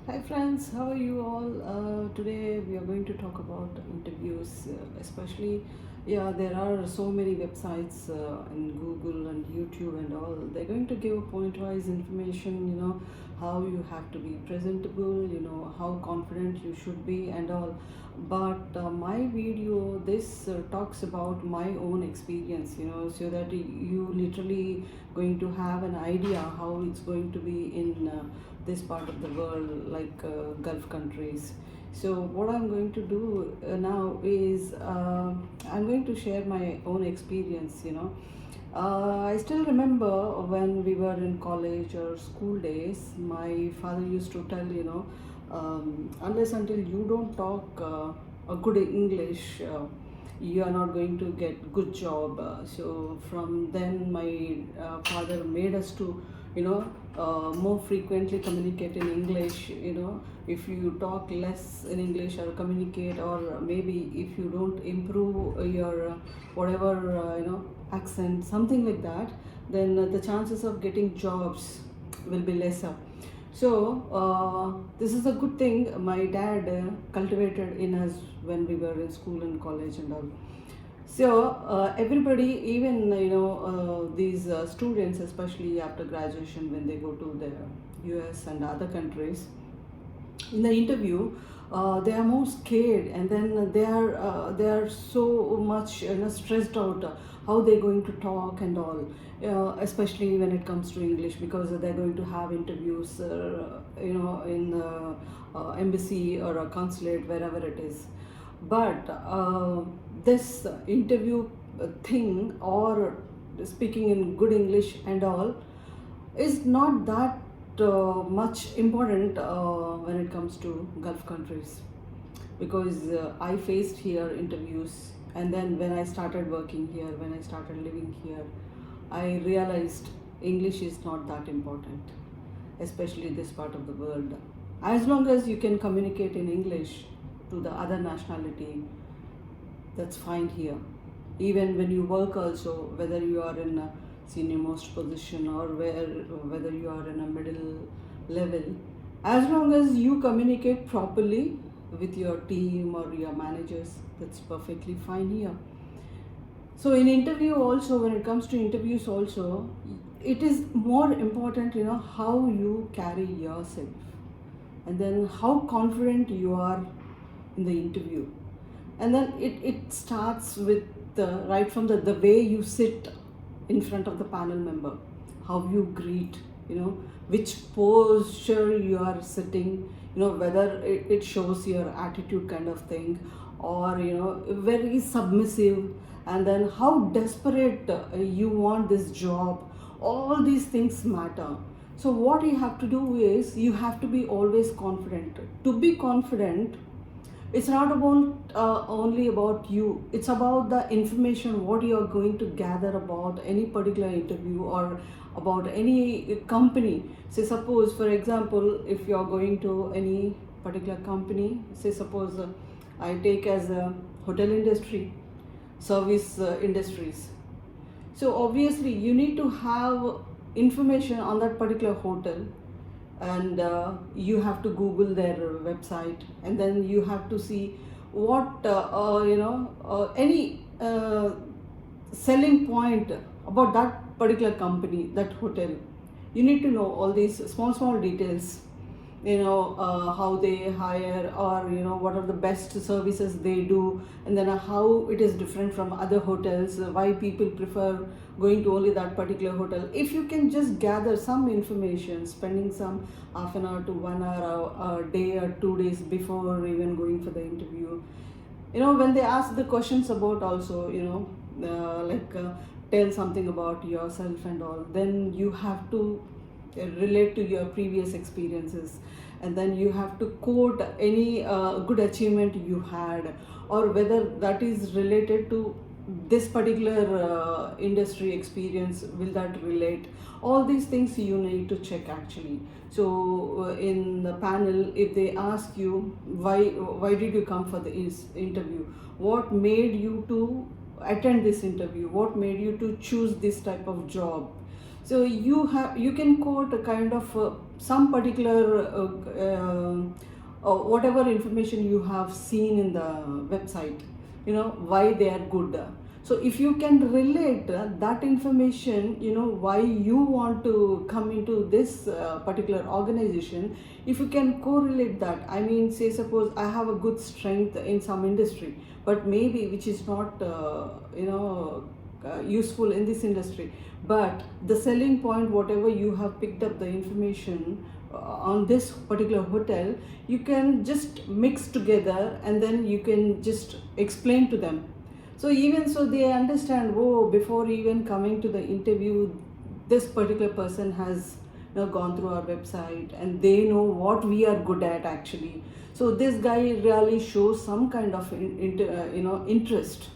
Hi friends, how are you all? Today we are going to talk about interviews, especially, yeah, there are so many websites in Google and YouTube and all. They're going to give point-wise information, how you have to be presentable, how confident you should be and all. But my video, this talks about my own experience, so that you literally going to have an idea how it's going to be in this part of the world, like Gulf countries. So what I'm going to do now is I'm going to share my own experience. I still remember when we were in college or school days, my father used to tell, unless until you don't talk a good English, you are not going to get good job. So from then my father made us to, more frequently communicate in English. If you talk less in English or communicate, or maybe if you don't improve your whatever accent, something like that, then the chances of getting jobs will be lesser. So this is a good thing my dad cultivated in us when we were in school and college and all. So everybody, even these students, especially after graduation, when they go to the US and other countries, in the interview, they are more scared, and then they are so much stressed out, how they're going to talk and all, especially when it comes to English, because they're going to have interviews in the embassy or a consulate, wherever it is. But this interview thing, or speaking in good English and all, is not that much important when it comes to Gulf countries, because I faced here interviews, and then when I started working here, when I started living here, I realized English is not that important, especially this part of the world. As long as you can communicate in English to the other nationality, that's fine here. Even when you work also, whether you are in a senior most position, or whether you are in a middle level, as long as you communicate properly with your team or your managers, that's perfectly fine here. So in interview also, when it comes to interviews also, it is more important, how you carry yourself, and then how confident you are in the interview. And then it starts with right from the way you sit in front of the panel member, how you greet, which posture you are sitting, whether it shows your attitude kind of thing, or very submissive, and then how desperate you want this job. All these things matter. So what you have to do is you have to be always confident. To be confident, it's not about only about you, it's about the information what you are going to gather about any particular interview, or about any company. Say suppose, for example, if you are going to any particular company, say suppose I take as a hotel industry, service industries. So obviously you need to have information on that particular hotel, and you have to Google their website, and then you have to see what any selling point about that particular company, that hotel. You need to know all these small details, how they hire, or what are the best services they do, and then how it is different from other hotels, why people prefer going to only that particular hotel. If you can just gather some information, spending some half an hour to 1 hour a day or 2 days before even going for the interview, when they ask the questions about also, tell something about yourself and all, then you have to relate to your previous experiences, and then you have to quote any good achievement you had, or whether that is related to this particular industry experience, will that relate. All these things you need to check actually. So in the panel, if they ask you why did you come for the interview, what made you to attend this interview, what made you to choose this type of job, So you can quote a kind of some particular whatever information you have seen in the website, why they are good. So if you can relate that information, why you want to come into this particular organization, if you can correlate that, I mean, say suppose I have a good strength in some industry, but maybe which is not useful in this industry, but the selling point, whatever you have picked up the information on this particular hotel, you can just mix together and then you can just explain to them. So even so they understand, oh, before even coming to the interview, this particular person has gone through our website and they know what we are good at actually. So this guy really shows some kind of interest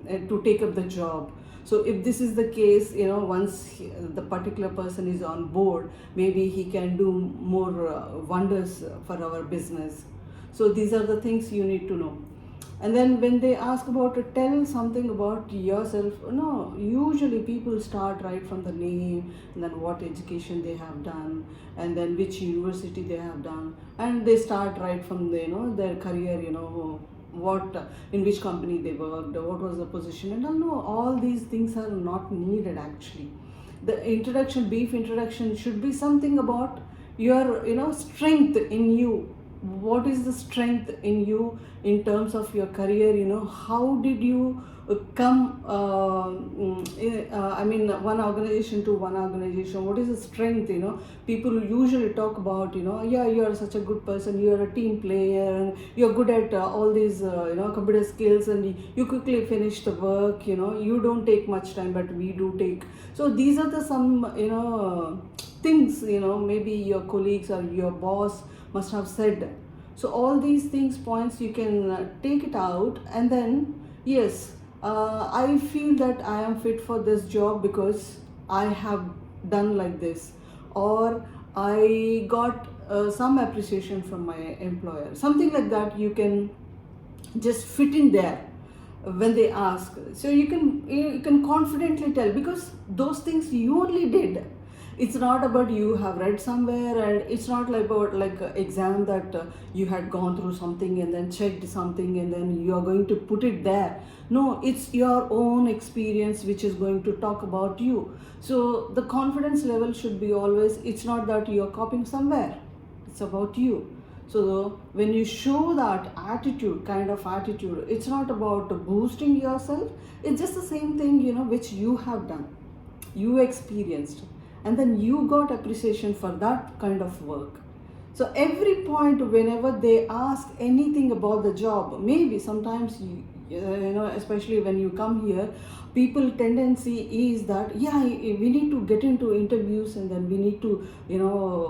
to take up the job. So if this is the case, once the particular person is on board, maybe he can do more wonders for our business. So these are the things you need to know. And then when they ask about tell something about yourself, no, usually people start right from the name, and then what education they have done, and then which university they have done, and they start right from the, their career, what in which company they worked, what was the position, and all these things are not needed actually. The introduction, brief introduction, should be something about your strength in you. What is the strength in you in terms of your career? How did you come I mean, one organization to one organization? What is the strength? People usually talk about, yeah, you are such a good person, you are a team player, and you're good at all these computer skills, and you quickly finish the work, you don't take much time, but we do take. So these are the some things, maybe your colleagues or your boss must have said. So all these things, points, you can take it out, and then yes, I feel that I am fit for this job because I have done like this, or I got some appreciation from my employer, something like that. You can just fit in there when they ask. So you can confidently tell, because those things you only did. It's not about you have read somewhere, and it's not like about like an exam that you had gone through something and then checked something and then you are going to put it there. No, it's your own experience which is going to talk about you. So the confidence level should be always, it's not that you are copying somewhere, it's about you. So when you show that attitude, kind of attitude, it's not about boosting yourself, it's just the same thing, which you have done, you experienced, and then you got appreciation for that kind of work. So every point, whenever they ask anything about the job, maybe sometimes especially when you come here, people tendency is that, yeah, we need to get into interviews and then we need to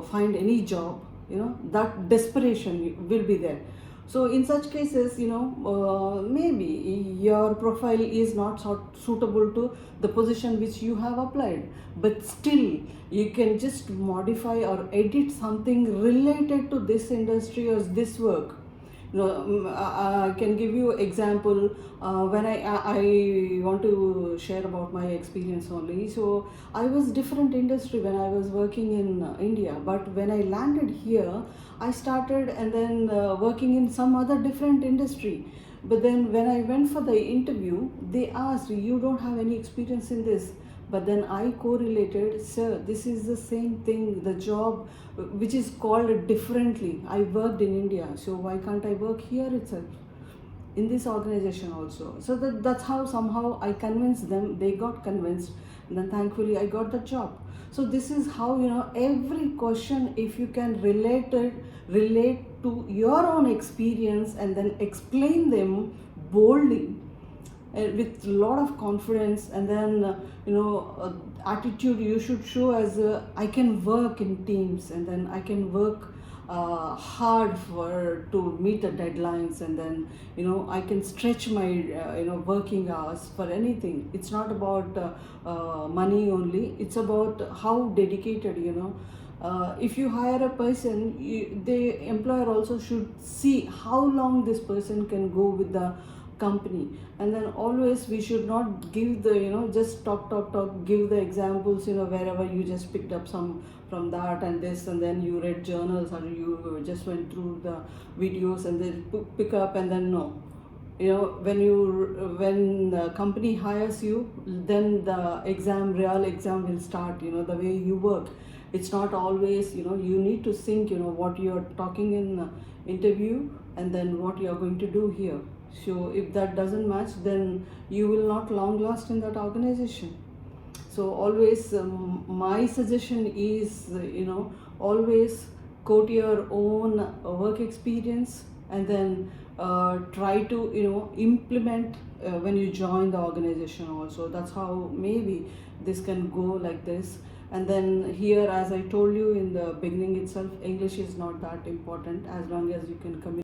find any job, that desperation will be there. So in such cases, maybe your profile is not suitable to the position which you have applied, but still you can just modify or edit something related to this industry or this work. I can give you example. When I want to share about my experience only. So I was different industry when I was working in India, but when I landed here, I started and then working in some other different industry. But then when I went for the interview, they asked, you don't have any experience in this. But then I correlated, sir, this is the same thing, the job which is called differently. I worked in India, so why can't I work here itself, in this organization also? So that's how somehow I convinced them, they got convinced, and then thankfully I got the job. So this is how, every question, if you can relate to your own experience and then explain them boldly, with a lot of confidence, and then attitude you should show as I can work in teams, and then I can work hard to meet the deadlines, and then I can stretch my working hours for anything. It's not about money only, it's about how dedicated, if you hire a person, the employer also should see how long this person can go with the company. And then always we should not give the, just talk, give the examples, wherever you just picked up some from that and this, and then you read journals or you just went through the videos and then pick up, and then no. When the company hires you, then the real exam will start, the way you work. It's not always, you need to think, what you're talking in interview and then what you're going to do here. So if that doesn't match, then you will not long last in that organization. So always, my suggestion is, always quote your own work experience, and then try to, implement when you join the organization also. That's how maybe this can go like this. And then here, as I told you in the beginning itself, English is not that important as long as you can communicate